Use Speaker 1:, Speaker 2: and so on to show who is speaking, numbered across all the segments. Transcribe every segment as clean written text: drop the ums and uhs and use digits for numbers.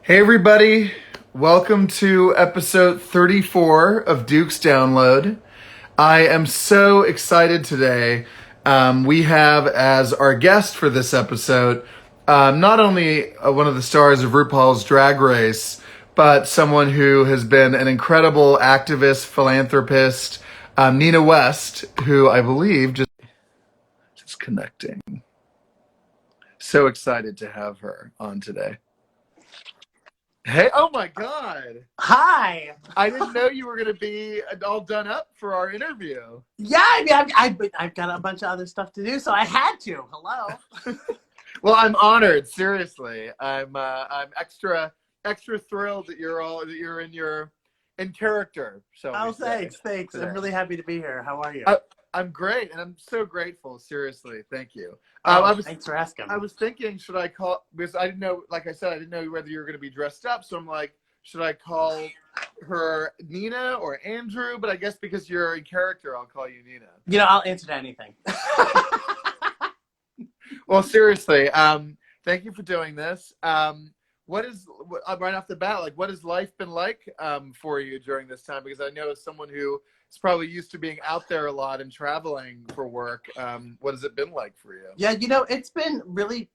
Speaker 1: Hey everybody, welcome to episode 34 of Duke's Download. I am so excited today. We have as our guest for this episode not only one of the stars of RuPaul's Drag Race, but someone who has been an incredible activist, philanthropist, Nina West, who I believe just connecting. So excited to have her on today. Hey, oh my God.
Speaker 2: Hi.
Speaker 1: I didn't know you were going to be all done up for our interview.
Speaker 2: Yeah, I mean, I've got a bunch of other stuff to do, so I had to. Hello.
Speaker 1: Well, I'm honored. Seriously, I'm extra thrilled that you're in character. So
Speaker 2: Oh, thanks.
Speaker 1: today.
Speaker 2: I'm really happy to be here. How are you?
Speaker 1: I'm great, and I'm so grateful. Seriously, thank you.
Speaker 2: Thanks for asking.
Speaker 1: I was thinking, should I call, because I didn't know, like I said, I didn't know whether you were going to be dressed up. So I'm like, should I call her Nina or Andrew? But I guess because you're in character, I'll call you Nina.
Speaker 2: You know, I'll answer to anything.
Speaker 1: Well, seriously, thank you for doing this. Right off the bat, like, what has life been like for you during this time? Because I know as someone who is probably used to being out there a lot and traveling for work, what has it been like for you?
Speaker 2: Yeah, you know, it's been really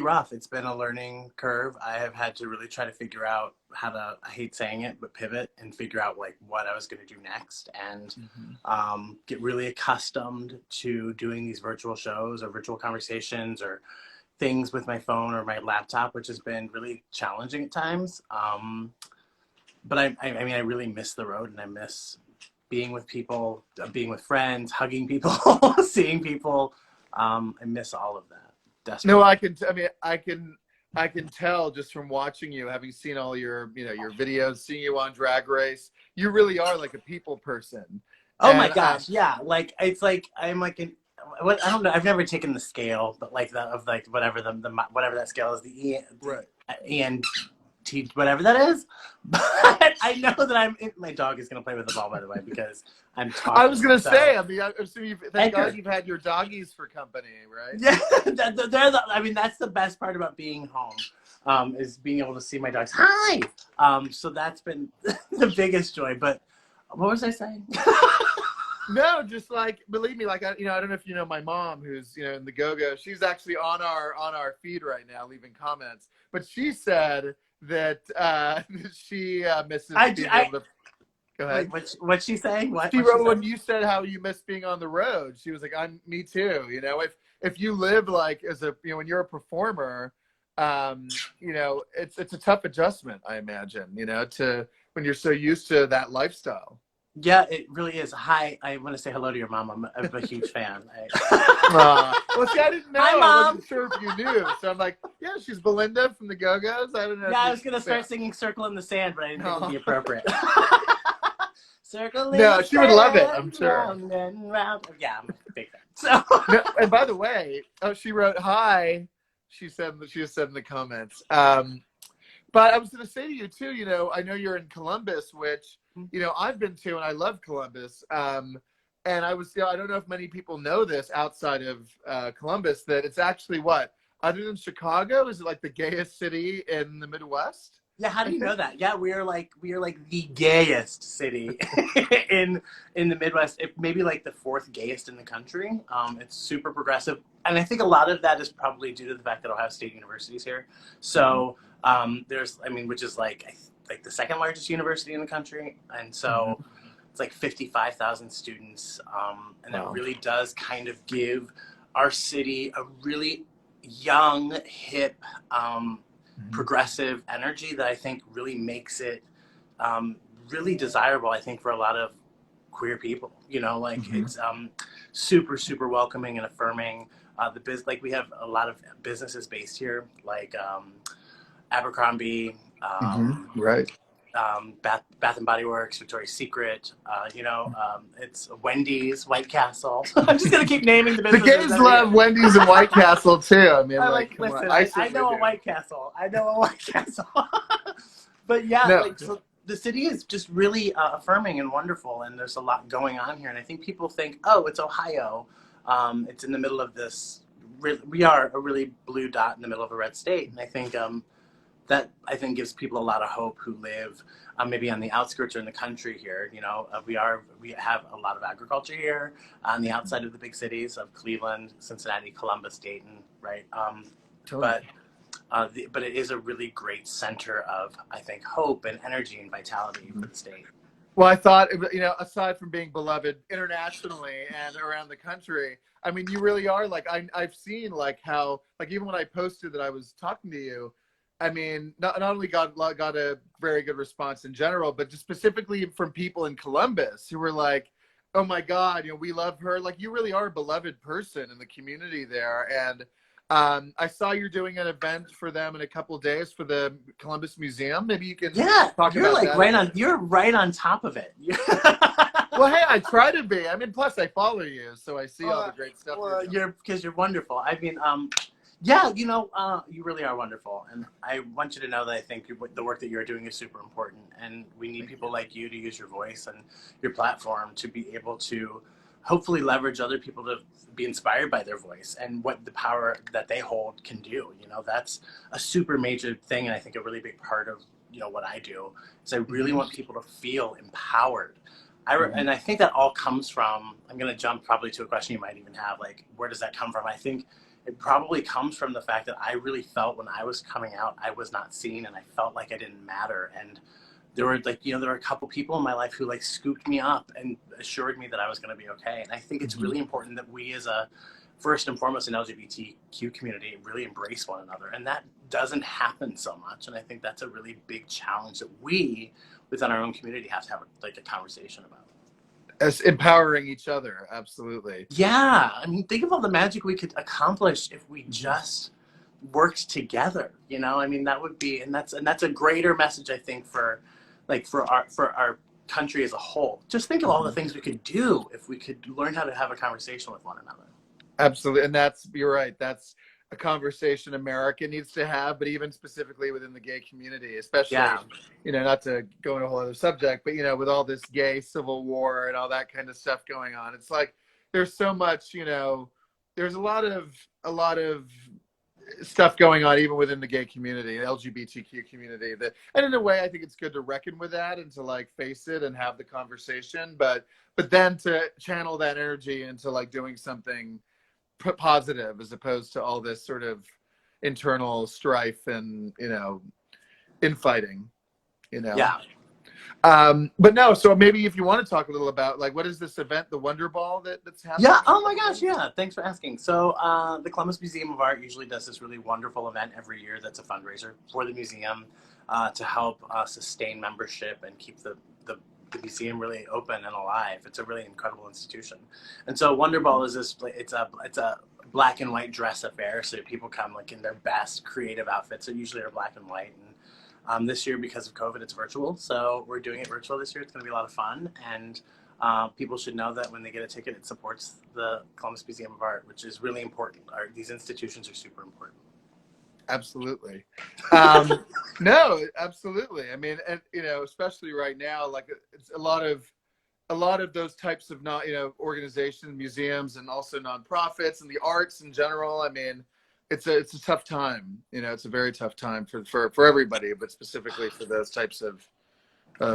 Speaker 2: rough. It's been a learning curve. I have had to really try to figure out how to, I hate saying it, but pivot and figure out like what I was going to do next, and get really accustomed to doing these virtual shows or virtual conversations or things with my phone or my laptop, which has been really challenging at times. But I mean, I really miss the road, and I miss being with people, being with friends, hugging people, seeing people. I miss all of that. Desperately.
Speaker 1: No, I can tell just from watching you, having seen all your videos, seeing you on Drag Race, you really are like a people person.
Speaker 2: Oh my gosh, yeah. Like it's like I'm like I don't know. I've never taken the scale, but like whatever whatever that scale is, ENT, whatever that is. But I know that my dog is gonna play with the ball, by the way, because I'm talking.
Speaker 1: I was gonna say. I mean, I'm assuming thank God you've had your doggies for company, right?
Speaker 2: Yeah, I mean, that's the best part about being home, is being able to see my dogs. Hi. So that's been the biggest joy. But what was I saying?
Speaker 1: No, just like, believe me, like I don't know if you know my mom, who's in the Go-Go. She's actually on our feed right now, leaving comments. But she said that she misses being able to. Go ahead.
Speaker 2: What's she saying?
Speaker 1: She wrote when you said how you miss being on the road. She was like, me too. If you live like as a when you're a performer, it's a tough adjustment, I imagine. To when you're so used to that lifestyle.
Speaker 2: Yeah, it really is. Hi, I want to say hello to your mom. I'm a huge fan.
Speaker 1: Well, see, I didn't know.
Speaker 2: Hi, Mom.
Speaker 1: I wasn't sure if you knew. So I'm like, yeah, she's Belinda from the Go-Go's. I don't know.
Speaker 2: Yeah, I was going to start singing Circle in the Sand, but I didn't think it would be appropriate. Circle in
Speaker 1: No,
Speaker 2: the
Speaker 1: she would love it, I'm sure.
Speaker 2: Round and round. Yeah, I'm a big fan. So.
Speaker 1: No, and by the way, she wrote, hi, she just said in the comments. But I was going to say to you, too, I know you're in Columbus, which, I've been to, and I love Columbus. And I don't know if many people know this outside of Columbus, that it's actually other than Chicago, is it like the gayest city in the Midwest?
Speaker 2: Yeah, how do you know that? Yeah, we are like the gayest city in the Midwest. Maybe like the fourth gayest in the country. It's super progressive, and I think a lot of that is probably due to the fact that Ohio State University is here. So which is like the second largest university in the country, and so it's like 55,000 students, and that really does kind of give our city a really young, hip, progressive energy that I think really makes it really desirable, I think, for a lot of queer people. It's super, super welcoming and affirming. We have a lot of businesses based here, like Abercrombie,
Speaker 1: right.
Speaker 2: Bath and Body Works, Victoria's Secret, it's Wendy's, White Castle. I'm just gonna keep naming the businesses.
Speaker 1: The gays love Wendy's and White Castle too. I mean,
Speaker 2: listen, I know a White Castle. But yeah, so the city is just really affirming and wonderful, and there's a lot going on here. And I think people think, oh, it's Ohio. It's in the middle of this. We are a really blue dot in the middle of a red state, and I think that I think gives people a lot of hope who live maybe on the outskirts or in the country here. You know, we have a lot of agriculture here on the outside of the big cities of Cleveland, Cincinnati, Columbus, Dayton, right?
Speaker 1: Totally.
Speaker 2: But it is a really great center of, I think, hope and energy and vitality
Speaker 1: Mhm.
Speaker 2: for the state.
Speaker 1: Well, I thought, you know, aside from being beloved internationally and around the country, I mean, you really are like, I've seen like how, like even when I posted that I was talking to you, I mean, not only got a very good response in general, but just specifically from people in Columbus who were like, oh my God, you know, we love her. Like you really are a beloved person in the community there. And I saw you're doing an event for them in a couple of days for the Columbus Museum. Maybe you can
Speaker 2: Yeah,
Speaker 1: talk about that a bit.
Speaker 2: you're right on top of it.
Speaker 1: Well, hey, I try to be. I mean, plus I follow you, so I see all the great stuff you're
Speaker 2: Well,
Speaker 1: doing.
Speaker 2: because you're wonderful. I mean, yeah, you know, you really are wonderful, and I want you to know that I think the work that you're doing is super important, and we need
Speaker 1: Thank you.
Speaker 2: people like you to use your voice and your platform to be able to hopefully leverage other people to be inspired by their voice and what the power that they hold can do. You know, that's a super major thing, and I think a really big part of what I do is I really
Speaker 1: Mhm.
Speaker 2: want people to feel empowered.
Speaker 1: Mhm.
Speaker 2: And I think that all comes from, I'm going to jump probably to a question you might even have, like, where does that come from? I think it probably comes from the fact that I really felt when I was coming out, I was not seen and I felt like I didn't matter. And there were there were a couple people in my life who like scooped me up and assured me that I was going to be okay. And I think it's
Speaker 1: Mhm.
Speaker 2: really important that we as a, first and foremost, an LGBTQ community really embrace one another. And that doesn't happen so much. And I think that's a really big challenge that we within our own community have to have like a conversation about.
Speaker 1: As empowering each other, absolutely.
Speaker 2: Yeah, I mean, think of all the magic we could accomplish if we
Speaker 1: Mhm.
Speaker 2: just worked together. I mean, that would be, and that's a greater message, I think, for like for our country as a whole. Just think of all the
Speaker 1: Mhm.
Speaker 2: things we could do if we could learn how to have a conversation with one another.
Speaker 1: Absolutely, and you're right. That's a conversation America needs to have, but even specifically within the gay community, especially,
Speaker 2: Yeah,
Speaker 1: you know, not to go into a whole other subject, but you know, with all this gay civil war and all that kind of stuff going on, it's like there's so much, you know, there's a lot of stuff going on even within the gay community, the LGBTQ community. And in a way, I think it's good to reckon with that and to like face it and have the conversation, but then to channel that energy into like doing something positive as opposed to all this sort of internal strife and infighting. You know.
Speaker 2: yeah.
Speaker 1: But no, so maybe if you want to talk a little about like what is this event, the Wonder Ball that's
Speaker 2: Yeah.
Speaker 1: happening in a
Speaker 2: Oh my
Speaker 1: couple
Speaker 2: gosh.
Speaker 1: days?
Speaker 2: Yeah. Thanks for asking. So, the Columbus Museum of Art usually does this really wonderful event every year. That's a fundraiser for the museum to help sustain membership and keep the museum really open and alive. It's a really incredible institution. And so, Wonder Ball is this. It's a black and white dress affair. So people come like in their best creative outfits. So usually are black and white. And this year, because of COVID, it's virtual. So we're doing it virtual this year. It's going to be a lot of fun and. People should know that when they get a ticket, it supports the Columbus Museum of Art, which is really important. These institutions are super important.
Speaker 1: Absolutely. Um, no, absolutely. I mean, and you know, especially right now, like it's a lot of those types of not organizations, museums, and also nonprofits and the arts in general. I mean, it's a tough time. You know, it's a very tough time for everybody, but specifically for those types of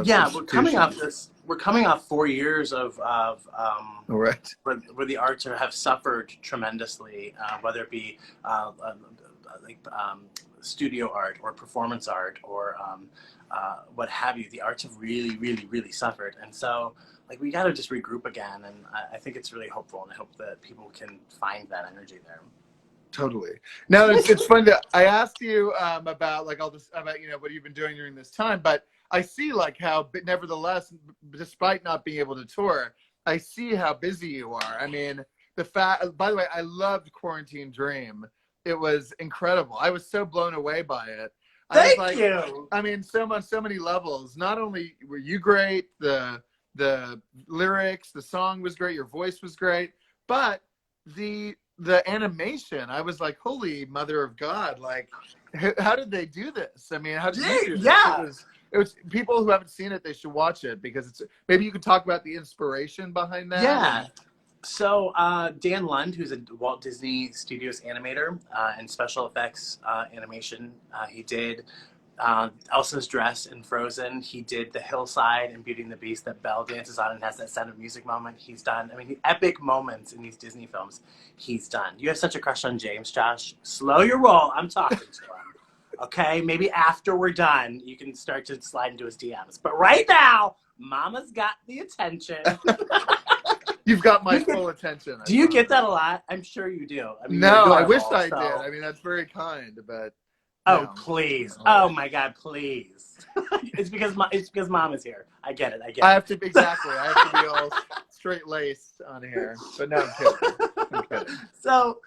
Speaker 2: Yeah,
Speaker 1: institutions.
Speaker 2: We're coming off 4 years of
Speaker 1: All right.
Speaker 2: where the arts have suffered tremendously, whether it be like studio art or performance art or what have you. The arts have really, really, really suffered, and so like we got to just regroup again. And I think it's really hopeful, and I hope that people can find that energy there.
Speaker 1: Totally. Now it's funny that I asked you about like all this about what you've been doing during this time, but I see like how, but nevertheless, despite not being able to tour, I see how busy you are. I mean, the fact. By the way, I loved Quarantine Dream. It was incredible. I was so blown away by it. I was
Speaker 2: Thank
Speaker 1: like,
Speaker 2: you.
Speaker 1: I mean, so much, so many levels. Not only were you great, the lyrics, the song was great, your voice was great, but the animation, I was like, holy mother of God, like how did they do this? I mean, how did you do this? it
Speaker 2: Yeah.
Speaker 1: was it was people who haven't seen it, they should watch it because it's maybe you could talk about the inspiration behind that
Speaker 2: Yeah.
Speaker 1: and
Speaker 2: So Dan Lund, who's a Walt Disney Studios animator and special effects animation, he did Elsa's dress in Frozen. He did the hillside in Beauty and the Beast that Belle dances on and has that Sound of Music moment. He's done. I mean, the epic moments in these Disney films. He's done. You have such a crush on James, Josh. Slow your roll. I'm talking to him. Okay, maybe after we're done, you can start to slide into his DMs. But right now, Mama's got the attention.
Speaker 1: You've got my full attention.
Speaker 2: Do you get that a lot? I'm sure you do. I mean,
Speaker 1: no, I wish I did. I mean, that's very kind, but.
Speaker 2: Oh, please. Oh, my God, please. It's because Mom is here. I get it.
Speaker 1: I have to be all straight-laced on here. But no, I'm kidding.
Speaker 2: So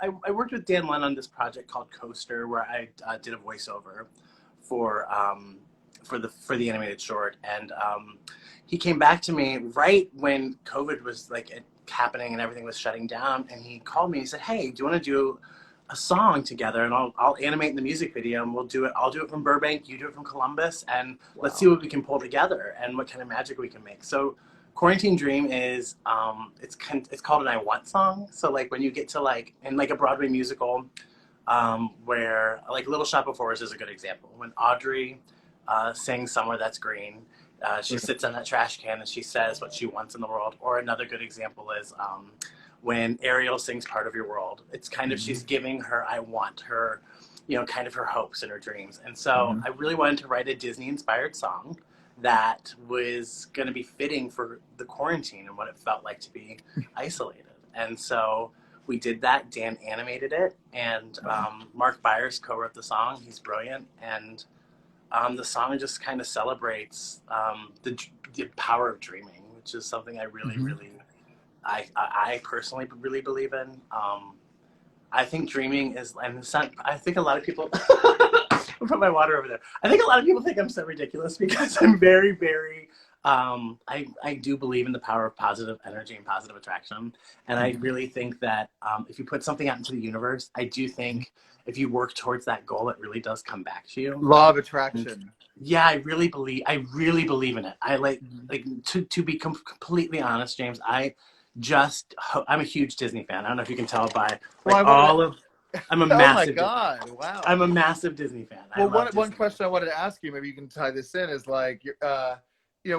Speaker 2: I worked with Dan Lund on this project called Coaster, where I did a voiceover for the animated short, and he came back to me right when COVID was like happening and everything was shutting down, and he called me and he said, "Hey, do you want to do a song together, and I'll animate in the music video, and we'll do it. I'll do it from Burbank, you do it from Columbus, and let's see what we can pull together and what kind of magic we can make." So Quarantine Dream is it's called an I Want song. So like when you get to like in like a Broadway musical, where like Little Shop of Horrors is a good example. When Audrey sings Somewhere That's Green, she sits on that trash can and she says what she wants in the world. Or another good example is when Ariel sings Part of Your World. It's kind of, she's giving her I want, her, kind of her hopes and her dreams. And so I really wanted to write a Disney-inspired song that was going to be fitting for the quarantine and what it felt like to be isolated. And so we did that. Dan animated it, and Mark Byers co-wrote the song. He's brilliant. And the song just kind of celebrates the power of dreaming, which is something I really, really, I personally really believe in. I think dreaming is, and I think a lot of people, I'll put my water over there. I think a lot of people think I'm so ridiculous because I'm very, very, I do believe in the power of positive energy and positive attraction. And I really think that if you put something out into the universe, I do think if you work towards that goal, it really does come back to you.
Speaker 1: Law of attraction.
Speaker 2: Yeah, I really believe in it. I like to be completely honest, James. I'm a huge Disney fan. I don't know if you can tell by I'm a massive.
Speaker 1: Oh my God! Wow.
Speaker 2: I'm a massive Disney fan.
Speaker 1: Well, one question I wanted to ask you, maybe you can tie this in, is like,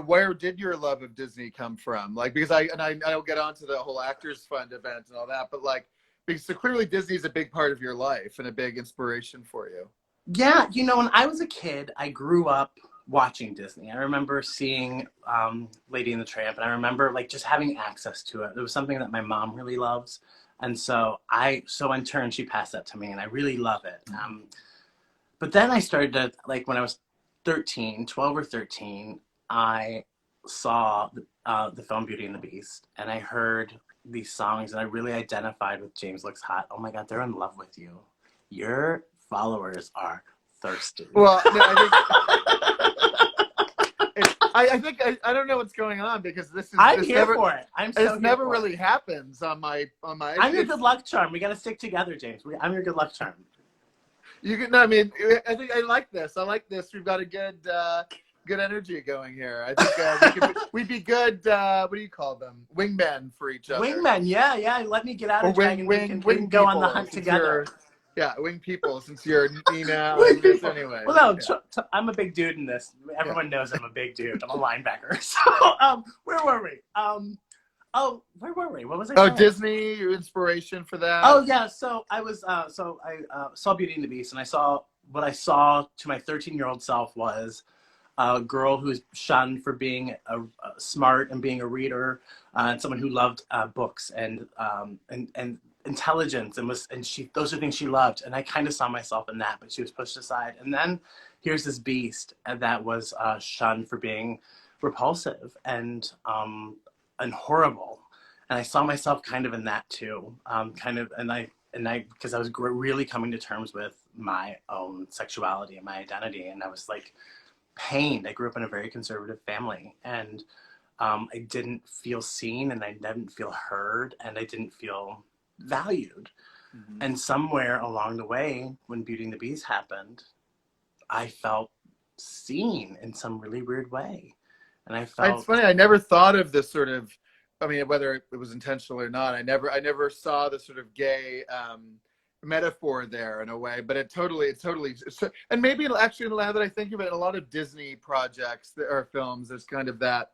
Speaker 1: where did your love of Disney come from? Like, because I'll get onto the whole Actors Fund event and all that, but like, because so clearly Disney is a big part of your life and a big inspiration for you.
Speaker 2: Yeah, when I was a kid, I grew up watching Disney. I remember seeing Lady and the Tramp, and I remember like just having access to it. It was something that my mom really loves, and so in turn she passed that to me, and I really love it. But then I started to, like, when I was 12 or 13, I saw the film Beauty and the Beast, and I heard these songs, and I really identified with James Looks Hot. Oh my God, they're in love with you. Your followers are thirsty.
Speaker 1: Well, no, I think I don't know what's going on, because
Speaker 2: I'm here for it.
Speaker 1: This never really happens on my.
Speaker 2: I'm your good luck charm. We got to stick together, James. I'm your good luck charm.
Speaker 1: You can. No, I mean, I think I like this. We've got a good energy going here. I think we'd be good. What do you call them? Wingmen for each other.
Speaker 2: Wingmen, yeah. Let me get out of drag and we can go on the hunt together.
Speaker 1: Yeah, wing people, since you're Nina. Anyway.
Speaker 2: Well, no, I'm a big dude in this. Everyone knows I'm a big dude. I'm a linebacker. So, where were we? Where were we? What was I saying?
Speaker 1: Oh, Disney, your inspiration for that?
Speaker 2: Oh, yeah. So I was, I saw Beauty and the Beast, and what I saw to my 13-year-old self was a girl who's shunned for being smart and being a reader, and someone who loved books and intelligence, those are things she loved, and I kind of saw myself in that, but she was pushed aside. And then here's this beast that was shunned for being repulsive and horrible, and I saw myself kind of in that too, because I was really coming to terms with my own sexuality and my identity, and I was like pained. I grew up in a very conservative family, and I didn't feel seen, and I didn't feel heard, and I didn't feel valued. And somewhere along the way, when Beauty and the Beast happened, I felt seen in some really weird way. And I felt...
Speaker 1: It's funny, I never thought of this sort of, I mean, whether it was intentional or not, I never saw the sort of gay metaphor there in a way, but it's totally, and maybe actually, now that I think of it, a lot of Disney projects or films, there's kind of that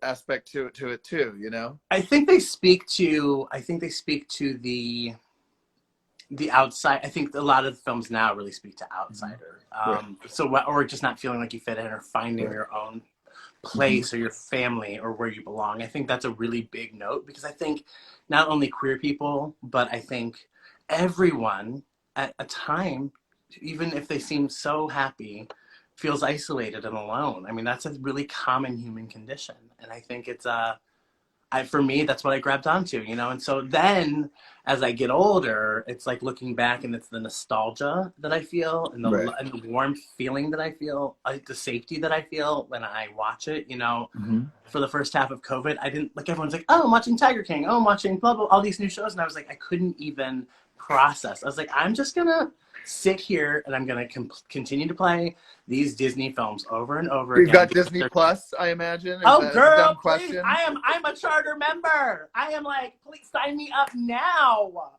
Speaker 1: aspect to it too, you know?
Speaker 2: I think they speak to. I think they speak to the outside. I think a lot of films now really speak to outsider.
Speaker 1: Right.
Speaker 2: Or just not feeling like you fit in, or finding
Speaker 1: Right.
Speaker 2: your own place or your family or where you belong. I think that's a really big note, because I think not only queer people, but I think everyone at a time, even if they seem so happy, feels isolated and alone. I mean, that's a really common human condition. And I think it's for me, that's what I grabbed onto, you know? And so then as I get older, it's like looking back, and it's the nostalgia that I feel, and
Speaker 1: Right.
Speaker 2: and the warm feeling that I feel, the safety that I feel when I watch it, you know?
Speaker 1: Mm-hmm.
Speaker 2: For the first half of COVID, I didn't, like, everyone's like, oh, I'm watching Tiger King. Oh, I'm watching blah, blah, all these new shows. And I was like, I couldn't even process. I was like, I'm just gonna sit here and I'm gonna continue to play these Disney films over and over
Speaker 1: You've
Speaker 2: again.
Speaker 1: got Disney Plus, I imagine.
Speaker 2: Oh,
Speaker 1: That's a dumb
Speaker 2: girl, please!
Speaker 1: question.
Speaker 2: I'm a charter member. I am like, please sign me up now.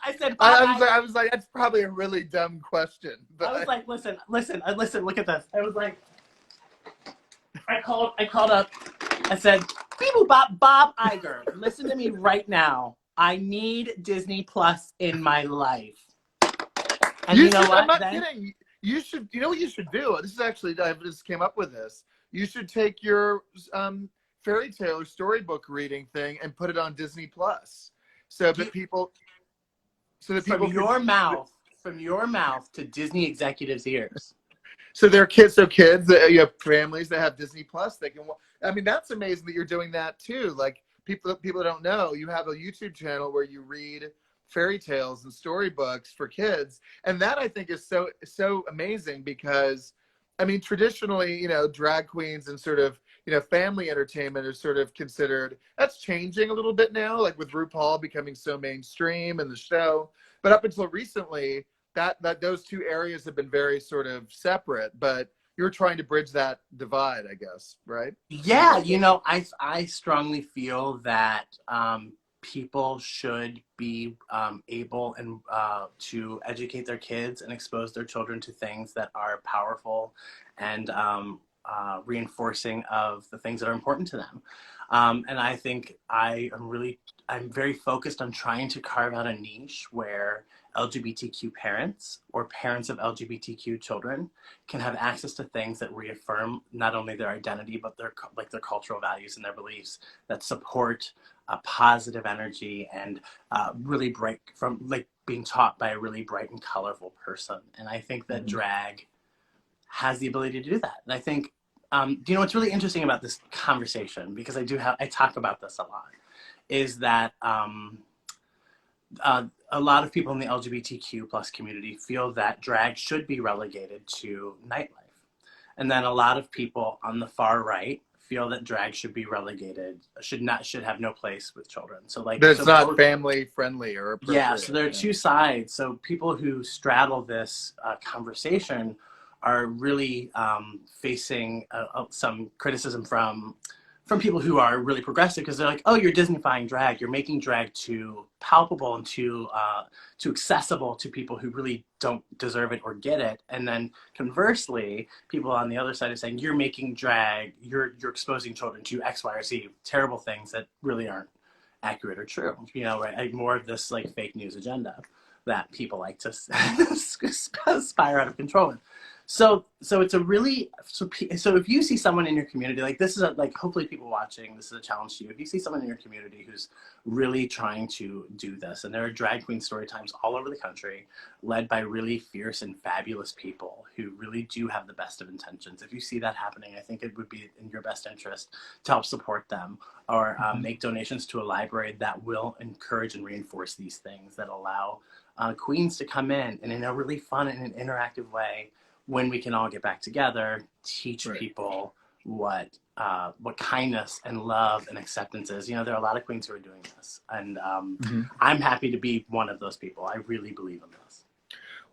Speaker 2: I said,
Speaker 1: I was like, that's probably a really dumb question. But
Speaker 2: I was like, listen. Look at this. I was like, I called up. I said, Beebo Bob Iger, listen to me right now. I need Disney Plus in my life. And you know what?
Speaker 1: I'm not kidding. You should. You know what you should do? This is actually, I just came up with this. You should take your fairy tale or storybook reading thing and put it on Disney Plus, so that people.
Speaker 2: From your mouth to Disney executives' ears.
Speaker 1: So there are kids. So kids, you have families that have Disney Plus. They can. I mean, that's amazing that you're doing that too. Like people don't know, you have a YouTube channel where you read fairy tales and storybooks for kids, and that I think is so amazing, because I mean, traditionally, you know, drag queens and sort of, you know, family entertainment is sort of considered, that's changing a little bit now, like with RuPaul becoming so mainstream and the show. But up until recently, that those two areas have been very sort of separate. But you're trying to bridge that divide, I guess, right?
Speaker 2: Yeah, you know, I strongly feel that people should be able and to educate their kids and expose their children to things that are powerful and reinforcing of the things that are important to them. And I think I'm very focused on trying to carve out a niche where LGBTQ parents or parents of LGBTQ children can have access to things that reaffirm not only their identity, but their cultural values and their beliefs, that support a positive energy and really bright, from like being taught by a really bright and colorful person. And I think that drag has the ability to do that. And I think, do you know what's really interesting about this conversation, because I talk about this a lot, is that a lot of people in the LGBTQ plus community feel that drag should be relegated to nightlife. And then a lot of people on the far right feel that drag should be relegated, should have no place with children. So like,
Speaker 1: it's not family friendly or appropriate.
Speaker 2: Yeah, so there are two sides. So people who straddle this conversation are really facing some criticism from people who are really progressive, because they're like, oh, you're Disneyfying drag. You're making drag too palpable and too accessible to people who really don't deserve it or get it. And then conversely, people on the other side are saying, you're making drag, you're exposing children to X, Y, or Z, terrible things that really aren't accurate or true. You know, right? More of this like fake news agenda that people like to spire out of control with. So it's a really, so if you see someone in your community, like this is like, hopefully people watching, this is a challenge to you. If you see someone in your community who's really trying to do this, and there are drag queen story times all over the country, led by really fierce and fabulous people who really do have the best of intentions. If you see that happening, I think it would be in your best interest to help support them, or make donations to a library that will encourage and reinforce these things, that allow queens to come in a really fun and an interactive way, when we can all get back together, teach people what kindness and love and acceptance is. You know, there are a lot of queens who are doing this, and I'm happy to be one of those people. I really believe in this.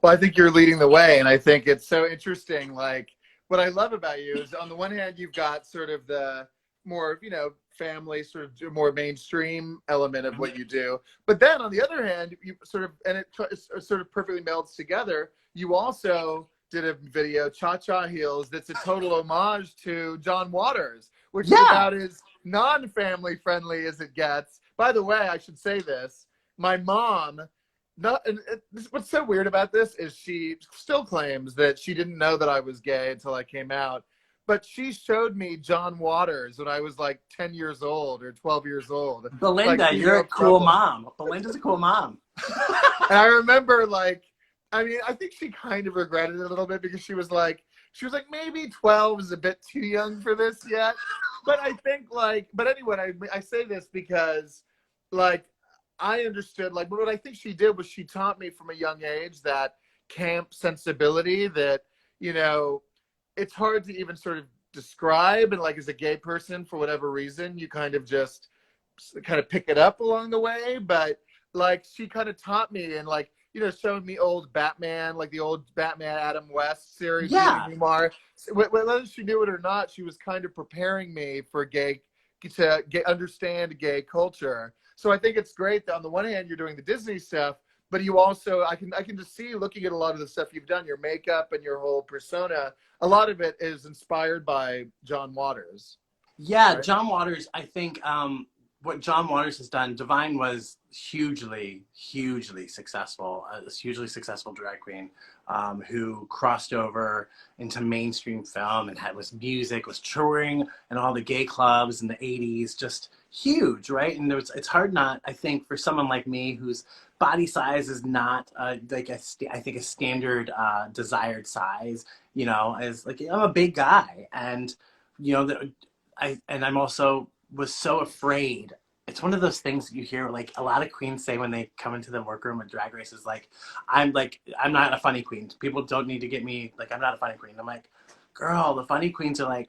Speaker 1: Well, I think you're leading the way, and I think it's so interesting. Like, what I love about you is, on the one hand, you've got sort of the more, you know, family, sort of more mainstream element of what you do. But then on the other hand, you sort of, and it sort of perfectly melds together. You also did a video, Cha Cha Heels, that's a total homage to John Waters, which is about as non-family friendly as it gets. By the way, I should say this. My mom, what's so weird about this is she still claims that she didn't know that I was gay until I came out. But she showed me John Waters when I was like 10 years old or 12 years old.
Speaker 2: Belinda,
Speaker 1: like,
Speaker 2: you're a cool mom. Belinda's a cool mom.
Speaker 1: And I remember I think she kind of regretted it a little bit because she was like, maybe 12 is a bit too young for this yet. But I think but anyway, I say this because I understood, what I think she did was she taught me from a young age that camp sensibility that, it's hard to even sort of describe. And as a gay person, for whatever reason, you kind of just pick it up along the way. But she kind of taught me and showed me old Batman, the old Batman Adam West series.
Speaker 2: Yeah.
Speaker 1: Whether she knew it or not, she was kind of preparing me for understand gay culture. So I think it's great that on the one hand, you're doing the Disney stuff, but you also, I can just see, looking at a lot of the stuff you've done, your makeup and your whole persona, a lot of it is inspired by John Waters.
Speaker 2: Yeah, right? John Waters, I think what John Waters has done, Divine was hugely successful, a hugely successful drag queen who crossed over into mainstream film and was music, was touring and all the gay clubs in the 80s, just huge, right? And it's hard not, I think, for someone like me whose body size is not I think a standard desired size, as I'm a big guy, and I'm also was so afraid. It's one of those things that you hear a lot of queens say when they come into the workroom at Drag Race is I'm not a funny queen. People don't need to get me I'm not a funny queen. I'm like, girl, the funny queens are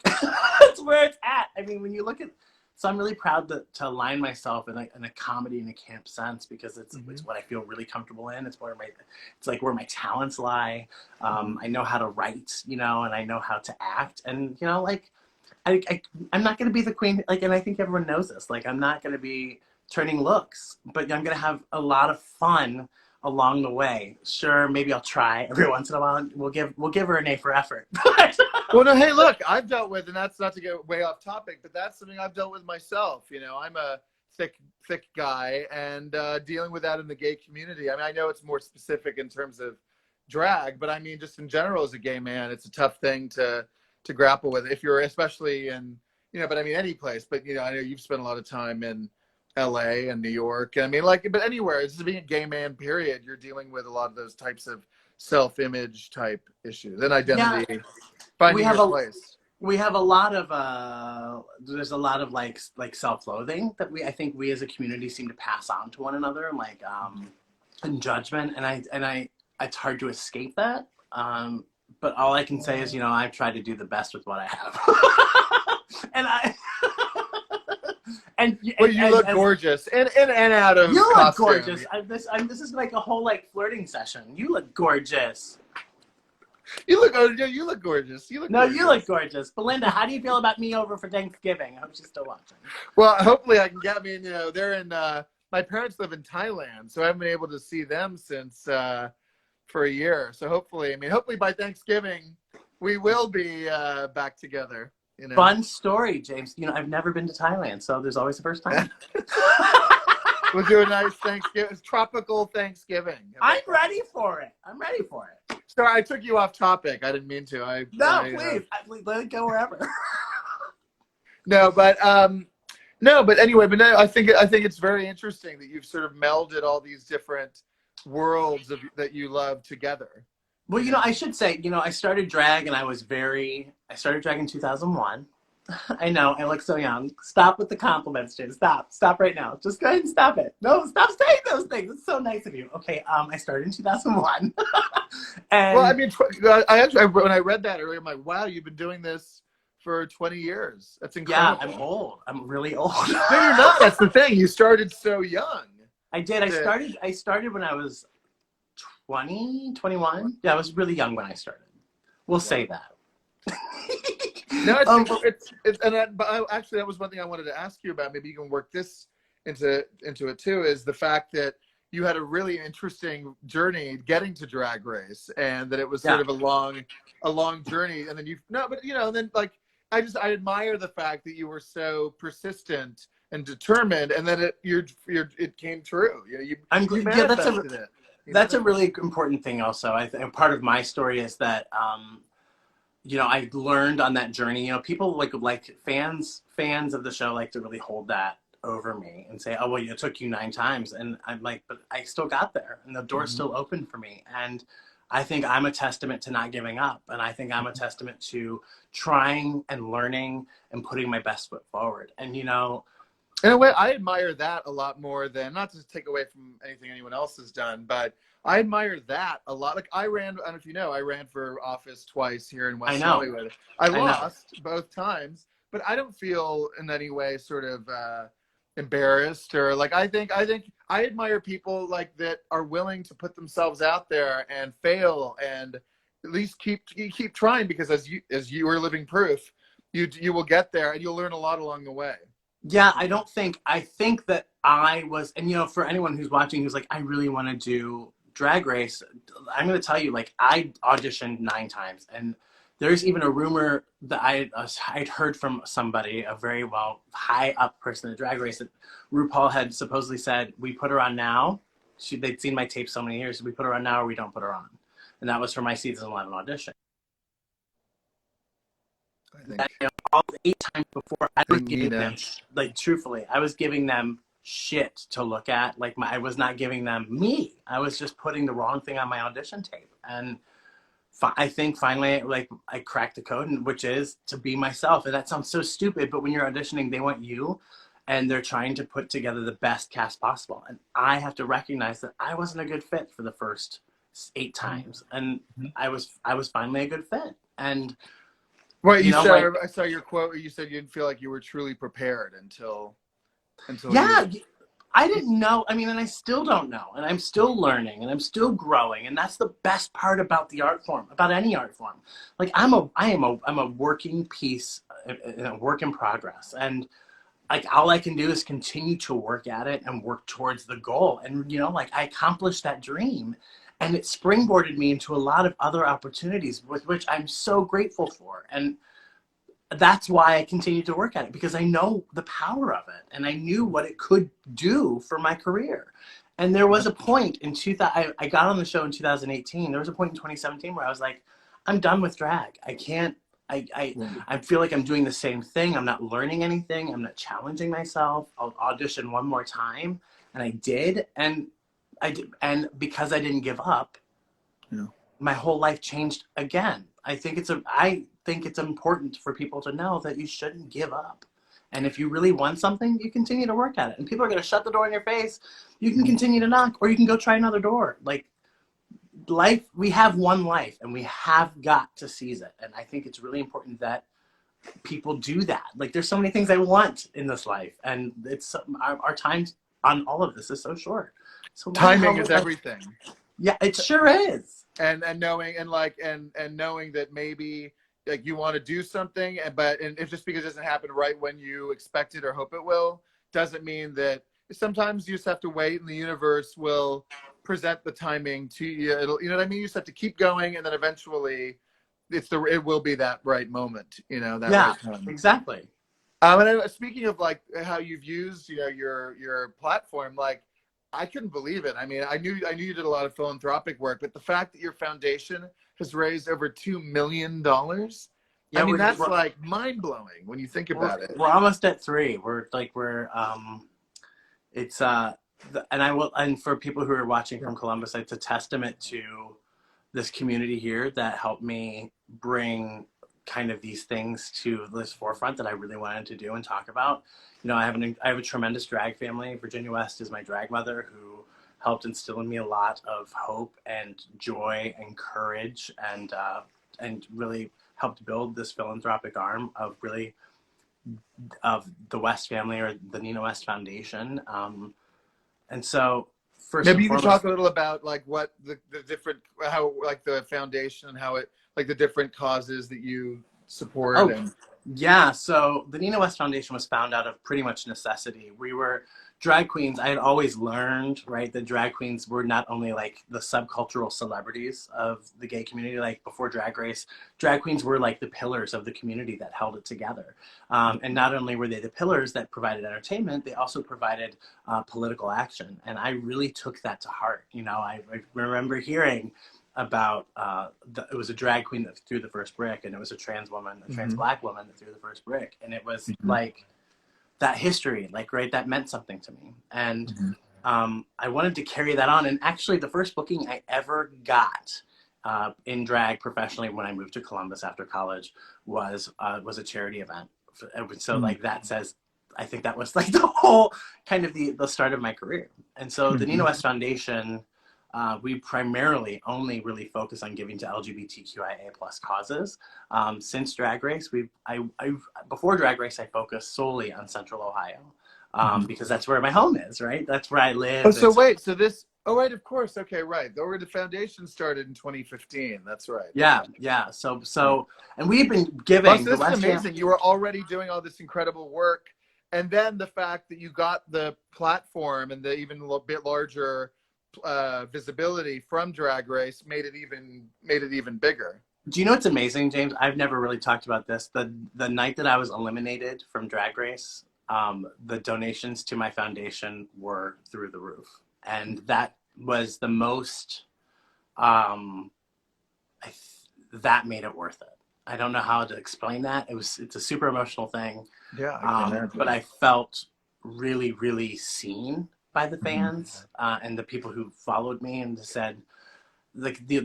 Speaker 2: that's where it's at. I mean, when you look at, so I'm really proud to align myself in a comedy and a camp sense because it's what I feel really comfortable in. It's where where my talents lie. I know how to write, and I know how to act, and I'm not going to be the queen, and I think everyone knows this, I'm not going to be turning looks, but I'm going to have a lot of fun along the way. Sure, maybe I'll try every once in a while. We'll give her an A for effort.
Speaker 1: Well, no, hey, look, I've dealt with, and that's not to get way off topic, but that's something I've dealt with myself. I'm a thick guy, and dealing with that in the gay community. I mean, I know it's more specific in terms of drag, but I mean, just in general as a gay man, it's a tough thing to grapple with if you're especially in, but I mean, any place, but I know you've spent a lot of time in LA and New York. I mean, but anywhere, it's being a gay man, period, you're dealing with a lot of those types of self-image type issues and identity, finding your place.
Speaker 2: We have a lot of there's a lot of self-loathing that I think we as a community seem to pass on to one another, and judgment, and I it's hard to escape that. But all I can say is, I've tried to do the best with what I have. and
Speaker 1: you look gorgeous and out of
Speaker 2: you
Speaker 1: costume.
Speaker 2: Look gorgeous. This is a whole flirting session. You look gorgeous.
Speaker 1: You look gorgeous. You
Speaker 2: look gorgeous. Belinda, how do you feel about me over for Thanksgiving? I hope she's still watching.
Speaker 1: Well, hopefully I can get they're in, my parents live in Thailand, so I haven't been able to see them since, for a year. So hopefully by Thanksgiving, we will be back together.
Speaker 2: Fun story, James. I've never been to Thailand, so there's always a first time.
Speaker 1: We'll do a nice Thanksgiving, tropical Thanksgiving.
Speaker 2: I'm ready for it.
Speaker 1: Sorry, I took you off topic. I didn't mean to.
Speaker 2: Please, let it go wherever.
Speaker 1: No, but anyway, I think it's very interesting that you've sort of melded all these different worlds that you love together.
Speaker 2: Well, I should say, I started drag and I started drag in 2001. I know, I look so young. Stop with the compliments, Jim. Stop right now. Just go ahead and stop it. No, stop saying those things. It's so nice of you. Okay, I started in 2001. And
Speaker 1: well, I mean, I actually, when I read that earlier, I'm like, wow, you've been doing this for 20 years. That's incredible.
Speaker 2: Yeah, I'm old. I'm really old.
Speaker 1: No, you're not. That's the thing. You started so young.
Speaker 2: I did. I started when I was 20, 21. Yeah, I was really young when I started. We'll say that.
Speaker 1: No,
Speaker 2: um,
Speaker 1: but actually, that was one thing I wanted to ask you about. Maybe you can work this into it too. Is the fact that you had a really interesting journey getting to Drag Race, and that it was sort
Speaker 2: yeah.
Speaker 1: of a long journey. And then you no, but then like I admire the fact that you were so persistent and determined, and then it came true. You
Speaker 2: Yeah, that's a
Speaker 1: manifested it. You
Speaker 2: that's a
Speaker 1: manifested.
Speaker 2: really important thing. Also, I think part of my story is that I learned on that journey. People like fans of the show like to really hold that over me and say, "Oh, well, it took you 9 times," and I'm like, "But I still got there, and the door's
Speaker 1: Mhm.
Speaker 2: still open for me." And I think I'm a testament to not giving up, and I think I'm a testament to trying and learning and putting my best foot forward. And
Speaker 1: In a way, I admire that a lot more than, not to take away from anything anyone else has done, but I admire that a lot. Like I don't know if you know, I ran for office twice here in
Speaker 2: I
Speaker 1: West
Speaker 2: know,
Speaker 1: Hollywood. I
Speaker 2: I know,
Speaker 1: lost both times, but I don't feel in any way sort of embarrassed or like I think I admire people like that are willing to put themselves out there and fail and at least keep trying, because as you are living proof, you will get there and you'll learn a lot along the way.
Speaker 2: yeah, I think that I was, and for anyone who's watching who's like, I really want to do Drag Race, I'm going to tell you, like, I auditioned 9 times. And there's even a rumor that I'd heard from somebody, a very well high up person in Drag Race, that RuPaul had supposedly said, we put her on now. They'd seen my tape so many years. We put her on now or we don't put her on. And that was for my season 11 audition.
Speaker 1: I think.
Speaker 2: All 8 times before, I
Speaker 1: I
Speaker 2: was
Speaker 1: think
Speaker 2: giving
Speaker 1: Nina.
Speaker 2: them like truthfully, I was giving them shit to look at. Like I was not giving them me. I was just putting the wrong thing on my audition tape. And I think finally, like I cracked the code, which is to be myself. And that sounds so stupid, but when you're auditioning, they want you, and they're trying to put together the best cast possible. And I have to recognize that I wasn't a good fit for the first 8 times, and I was finally a good fit. And
Speaker 1: Right, you said,
Speaker 2: like
Speaker 1: I saw your quote where you said you didn't feel like you were truly prepared until you.
Speaker 2: yeah, I didn't know. I mean, and I still don't know. And I'm still learning and I'm still growing. And that's the best part about the art form, about any art form. Like I'm a working piece, a work in progress. And like all I can do is continue to work at it and work towards the goal. And like I accomplished that dream, and it springboarded me into a lot of other opportunities with which I'm so grateful for. And that's why I continue to work at it, because I know the power of it and I knew what it could do for my career. And there was a point in 2000, I got on the show in 2018. There was a point in 2017 where I was like, I'm done with drag. I can't, I feel like I'm doing the same thing. I'm not learning anything. I'm not challenging myself. I'll audition one more time. And I did. And I did. And because I didn't give up,
Speaker 1: Yeah.
Speaker 2: my whole life changed again. I think it's important for people to know that you shouldn't give up. And if you really want something, you continue to work at it. And people are going to shut the door in your face. You can continue to knock, or you can go try another door. Like life, we have one life and we have got to seize it. And I think it's really important that people do that. Like there's so many things I want in this life, and it's our time on all of this is so short. So why the
Speaker 1: Timing
Speaker 2: hell
Speaker 1: is
Speaker 2: would I?
Speaker 1: everything.
Speaker 2: Yeah, it sure is.
Speaker 1: And knowing and knowing that maybe like you want to do something, and if just because it doesn't happen right when you expect it or hope it will, doesn't mean that. Sometimes you just have to wait and the universe will present the timing to you. You know what I mean? You just have to keep going, and then eventually it will be that right moment, that
Speaker 2: Yeah,
Speaker 1: right time.
Speaker 2: exactly.
Speaker 1: Speaking of like how you've used, your platform, like I couldn't believe it. I mean, I knew you did a lot of philanthropic work, but the fact that your foundation has raised over $2 million, I
Speaker 2: Yeah,
Speaker 1: mean, that's like mind blowing when you think
Speaker 2: we're,
Speaker 1: about it.
Speaker 2: we're almost at 3. We're it's and I will, and for people who are watching
Speaker 1: Yeah.
Speaker 2: from Columbus, it's a testament to this community here that helped me bring kind of these things to this forefront that I really wanted to do and talk about. I have a tremendous drag family. Virginia West is my drag mother, who helped instill in me a lot of hope and joy and courage, and really helped build this philanthropic arm of the West family, or the Nina West Foundation. And so first
Speaker 1: Maybe
Speaker 2: and
Speaker 1: you could
Speaker 2: foremost,
Speaker 1: talk a little about like what the different, how like the foundation and how it, like the different causes that you support
Speaker 2: oh,
Speaker 1: and.
Speaker 2: Yeah, so the Nina West Foundation was found out of pretty much necessity. We were drag queens. I had always learned, right, that drag queens were not only like the subcultural celebrities of the gay community, like before Drag Race, drag queens were like the pillars of the community that held it together. And not only were they the pillars that provided entertainment, they also provided political action. And I really took that to heart. You know, I remember hearing about it was a drag queen that threw the first brick, and it was a trans woman, a trans
Speaker 1: Mm-hmm.
Speaker 2: black woman that threw the first brick, and it was
Speaker 1: Mm-hmm.
Speaker 2: like that history, like right, that meant something to me, and
Speaker 1: Mm-hmm.
Speaker 2: I wanted to carry that on. And actually, the first booking I ever got in drag professionally when I moved to Columbus after college was a charity event. So like that says. I think that was like the whole kind of the start of my career. And so the
Speaker 1: Mm-hmm.
Speaker 2: Nina West Foundation, we primarily only really focus on giving to LGBTQIA plus causes. Since Drag Race, before Drag Race, I focused solely on Central Ohio
Speaker 1: Mm-hmm.
Speaker 2: because that's where my home is, right? That's where I
Speaker 1: Oh,
Speaker 2: live.
Speaker 1: so
Speaker 2: And so,
Speaker 1: wait, so this, oh, right, of course. Okay, right. The foundation started in 2015. That's right.
Speaker 2: yeah,
Speaker 1: Okay.
Speaker 2: yeah.
Speaker 1: Yeah.
Speaker 2: And we've been
Speaker 1: Well,
Speaker 2: giving
Speaker 1: so
Speaker 2: the
Speaker 1: this is
Speaker 2: West Ham.
Speaker 1: amazing. You were already doing all this incredible work. And then the fact that you got the platform and the even a little bit larger visibility from Drag Race made it even bigger.
Speaker 2: Do you know what's amazing, James? I've never really talked about this. The night that I was eliminated from Drag Race, the donations to my foundation were through the roof, and that was the most. Um, that made it worth it. I don't know how to explain that. It's a super emotional thing,
Speaker 1: Yeah, I can
Speaker 2: but
Speaker 1: imagine.
Speaker 2: I felt really really seen by the
Speaker 1: Mhm.
Speaker 2: fans and the people who followed me and said like the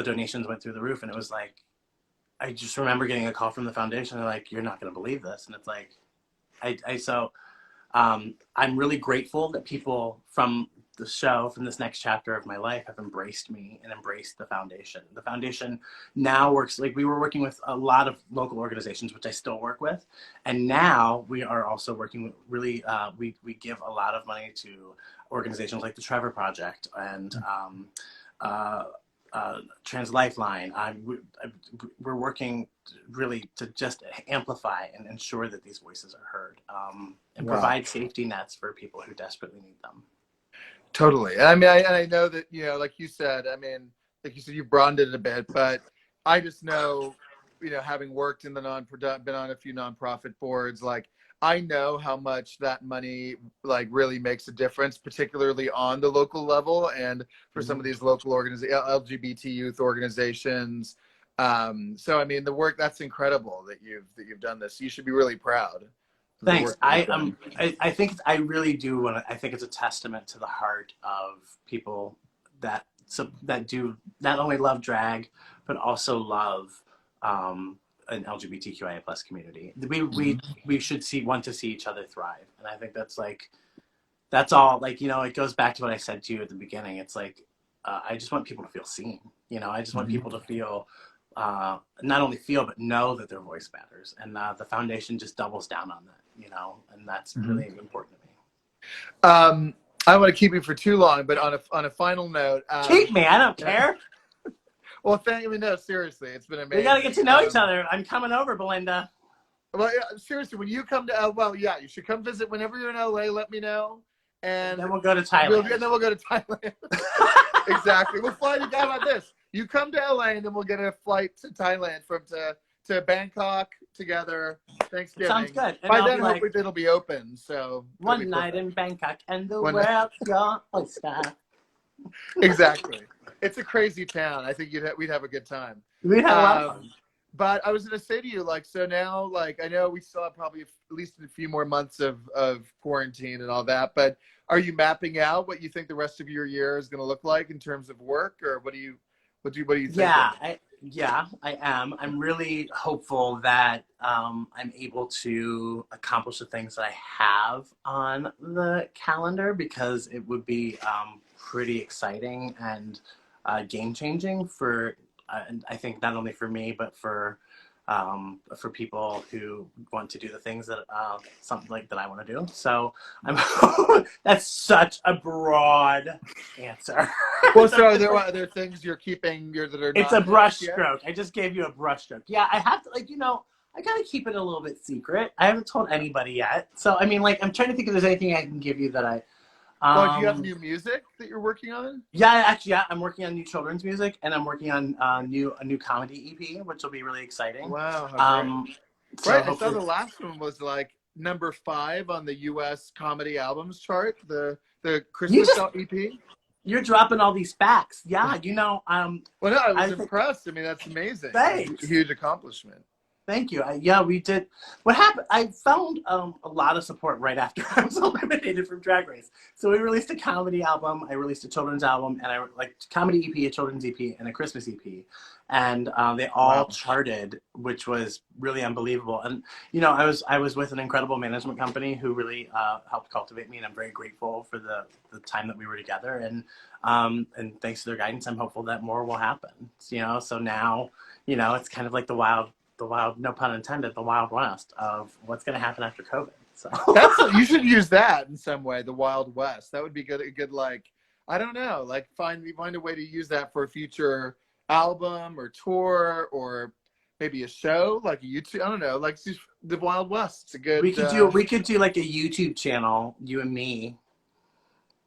Speaker 2: donations went through the roof, and it was like I just remember getting a call from the foundation. They're like, "You're not going to believe this," and it's like, I'm really grateful that people from the show, from this next chapter of my life, have embraced me and embraced the foundation. The foundation now works like we were working with a lot of local organizations, which I still work with, and now we are also working with really. We give a lot of money to organizations like the Trevor Project and uh, Trans Lifeline. We're working really to just amplify and ensure that these voices are heard and
Speaker 1: Wow.
Speaker 2: provide safety nets for people who desperately need them.
Speaker 1: Totally. And I mean, and I know that, like you said, I mean, like you said, you broadened it a bit, but I just know, having worked in the been on a few nonprofit boards, like I know how much that money like really makes a difference, particularly on the local level and for some of
Speaker 2: Mhm.
Speaker 1: these local LGBT youth organizations. So I mean, the work that's incredible that you've done this. You should be really proud of the
Speaker 2: Thanks.
Speaker 1: work that you've done.
Speaker 2: I think I really do want to. I think it's a testament to the heart of people that do not only love drag but also love an LGBTQIA plus community. We should want to see each other thrive, and I think that's all. Like it goes back to what I said to you at the beginning. It's like I just want people to feel seen. I just want
Speaker 1: Mhm.
Speaker 2: people to feel not only feel but know that their voice matters, and the foundation just doubles down on that. And that's
Speaker 1: Mhm.
Speaker 2: really important to me.
Speaker 1: Um, I don't want to keep you for too long, but on a final note,
Speaker 2: Keep me. I don't
Speaker 1: yeah.
Speaker 2: care.
Speaker 1: Well, thank you. No, seriously, it's been
Speaker 2: We got to get
Speaker 1: amazing.
Speaker 2: to know each other. I'm coming over, Belinda.
Speaker 1: Well, yeah, seriously, when you come to well, yeah, you should come visit whenever you're in LA. Let me know,
Speaker 2: And then
Speaker 1: and
Speaker 2: we'll go to
Speaker 1: and
Speaker 2: Thailand.
Speaker 1: then we'll go to Thailand. Exactly. We'll fly to How about this? You come to LA, and then we'll get a flight to Thailand to Bangkok together.
Speaker 2: It sounds
Speaker 1: Thanksgiving.
Speaker 2: good. And
Speaker 1: By
Speaker 2: I'll
Speaker 1: then,
Speaker 2: be like,
Speaker 1: hopefully, it'll be open, so it'll be
Speaker 2: one night
Speaker 1: perfect.
Speaker 2: in Bangkok and the
Speaker 1: One,
Speaker 2: world's your oyster.
Speaker 1: exactly. It's a crazy town. I think we'd have a good time.
Speaker 2: We had a lot of fun.
Speaker 1: Um, but I was going to say to you, like, so now, like, I know we still have probably at least a few more months of quarantine and all that, but are you mapping out what you think the rest of your year is going to look like in terms of work, or what are you thinking?
Speaker 2: I am. I'm really hopeful that I'm able to accomplish the things that I have on the calendar because it would be pretty exciting and game changing for, I think not only for me but for people who want to do the things that something like that I want to do. So I'm. That's such a broad answer.
Speaker 1: Well,
Speaker 2: So
Speaker 1: so
Speaker 2: it's
Speaker 1: there
Speaker 2: like,
Speaker 1: are there things you're keeping that are
Speaker 2: it's
Speaker 1: not
Speaker 2: a brush
Speaker 1: announced yet?
Speaker 2: stroke. I just gave you a brush stroke. Yeah, I have to I gotta keep it a little bit secret. I haven't told anybody yet. So I mean, like, I'm trying to think if there's anything I can give you that I.
Speaker 1: Well, do you have new music that you're working on?
Speaker 2: Yeah, actually, yeah, I'm working on new children's music, and I'm working on a new comedy EP, which will be really exciting.
Speaker 1: Wow, how
Speaker 2: Um,
Speaker 1: great.
Speaker 2: so
Speaker 1: Right, I saw
Speaker 2: hopefully,
Speaker 1: the last one was like #5 on the U.S. comedy albums chart, the
Speaker 2: you
Speaker 1: Christmas
Speaker 2: just
Speaker 1: EP.
Speaker 2: you're dropping all these facts. Yeah,
Speaker 1: Well, no, I was
Speaker 2: I think
Speaker 1: impressed. I mean, that's amazing.
Speaker 2: thanks.
Speaker 1: Huge accomplishment.
Speaker 2: Thank you. Yeah, we did. What happened? I found a lot of support right after I was eliminated from Drag Race. So we released a comedy album. I released a children's album, and I like comedy EP, a children's EP, and a Christmas EP, and they all charted, which was really unbelievable. And I was with an incredible management company who really helped cultivate me, and I'm very grateful for the time that we were together. And thanks to their guidance, I'm hopeful that more will happen. So now it's kind of like the wild, no pun intended, the Wild West of what's going to happen after COVID. So
Speaker 1: You should use that in some way, the Wild West. That would be good. A good, like, I don't know, like find a way to use that for a future album or tour or maybe a show, like a YouTube. I don't know, like the Wild West. It's a good.
Speaker 2: we could do like a YouTube channel, you and me.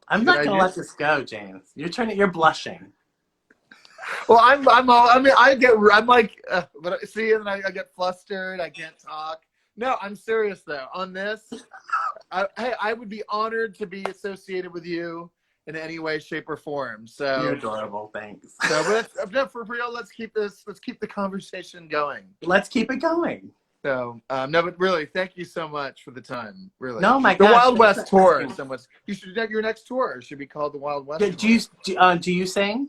Speaker 2: I'm
Speaker 1: Good
Speaker 2: not going to
Speaker 1: idea.
Speaker 2: let this go, James. You're blushing.
Speaker 1: Well, I'm all. I mean, I'm like, but see, and I get flustered. I can't talk. No, I'm serious though. On this, I would be honored to be associated with you in any way, shape, or form. So
Speaker 2: You're adorable. Thanks.
Speaker 1: So, but for real, let's keep the conversation going.
Speaker 2: Let's keep it going.
Speaker 1: So, no, but really, thank you so much for the time. Really,
Speaker 2: No, my
Speaker 1: the
Speaker 2: gosh,
Speaker 1: Wild West
Speaker 2: thanks.
Speaker 1: tour. You should have your next tour. Should be called the Wild West.
Speaker 2: Do you sing?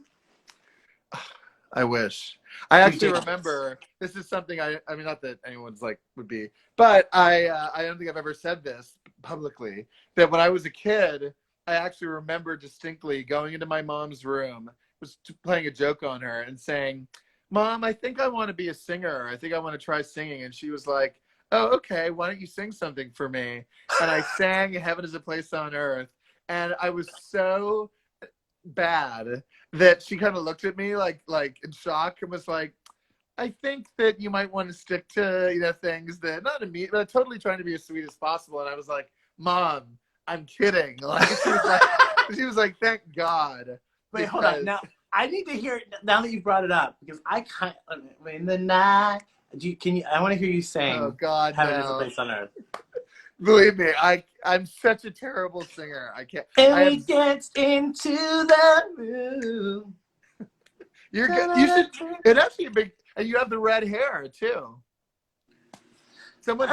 Speaker 1: I wish. I actually remember, this is something I mean, not that anyone's like would be, but I don't think I've ever said this publicly, that when I was a kid, I actually remember distinctly going into my mom's room, was playing a joke on her and saying, "Mom, I think I want to be a singer. I think I want to try singing." And she was like, "Oh, okay. Why don't you sing something for me?" And I sang Heaven is a Place on Earth. And I was so bad that she kind of looked at me like in shock and was like, "I think that you might want to stick to things that not to me, but totally trying to be as sweet as possible." And I was like, "Mom, I'm kidding." Like she was like, "Thank God."
Speaker 2: Wait, hold on. Now I need to hear it now that you brought it up, because I kind of, in the night. I want to hear you sing.
Speaker 1: Oh God,
Speaker 2: Heaven is a Place on Earth.
Speaker 1: Believe me, I'm such a terrible singer. I can't.
Speaker 2: And we danced into the room.
Speaker 1: You're good. You should. It actually a big. And you have the red hair too. Someone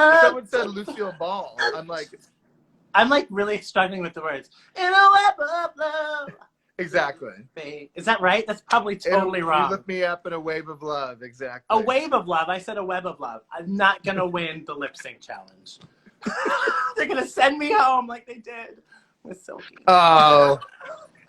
Speaker 1: said Lucille Ball. I'm like
Speaker 2: really struggling with the words. In a web of love.
Speaker 1: Exactly.
Speaker 2: Is that right? That's probably totally wrong.
Speaker 1: You lift me up in a wave of love. Exactly.
Speaker 2: A wave of love. I said a web of love. I'm not gonna win the lip sync challenge. They're gonna send me home like they did with Silky.
Speaker 1: Oh,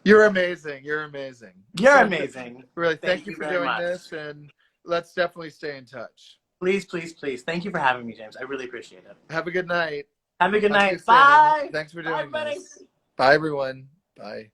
Speaker 1: you're amazing. You're amazing.
Speaker 2: You're amazing.
Speaker 1: Really, thank you for doing
Speaker 2: much.
Speaker 1: this, and let's definitely stay in touch.
Speaker 2: Please, please, please. Thank you for having me, James. I really appreciate it.
Speaker 1: Have a good night.
Speaker 2: Have a good night. Bye.
Speaker 1: Thanks for doing
Speaker 2: Bye,
Speaker 1: this. Bye, everyone. Bye.